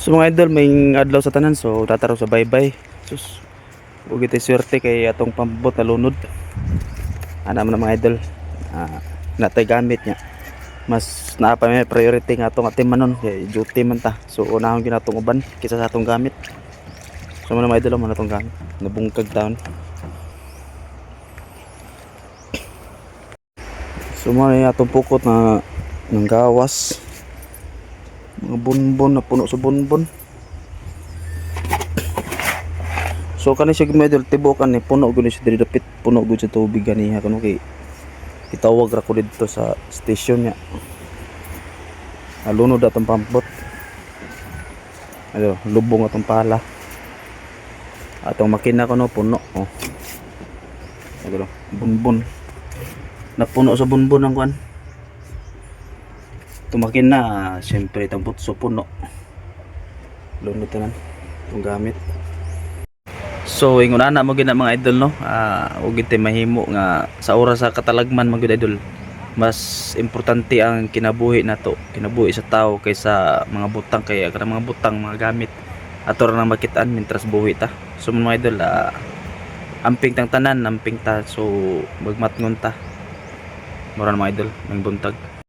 So mga idol, may adlaw sa tanan, so tataraw sa baybay. Sus, huwag ito swerte kay atong pambot na lunod. Ano man mga idol, natay gamit niya. Mas naapa may priority nga atong atimanon kay duty man ta. So unahon ginatong uban kisa sa atong gamit. So mga idol, mo na atong gamit nabungkag taon. So mga atong pukot na ng gawas, mga bunbon na puno sa bunbon. So kani siya medyo tibukan ni puno gud siya diri dapit, puno gud sa tubig ganiha kuno kay itawag ra ko dito sa station niya. Alunod atong pampot. Ayo, lubong atong pala. Atong makina kuno puno. Oh. Ayo, bunbon. Napuno sa bunbon ang kuan. Tumakin na, siyempre itong putso puno. Lunod tanan itong gamit. So ingon ana mo gina mga idol no, ug ite mahimo nga sa oras sa katalagman mga idol, mas importante ang kinabuhi nato, kinabuhi sa tao kaysa mga butang, kaya kada mga butang mga gamit ato ra nang makit-an mintras buhi ta. So mga idol, amping tang tanan, amping ta, so magmatngon ta. Mura mga idol, may buntag.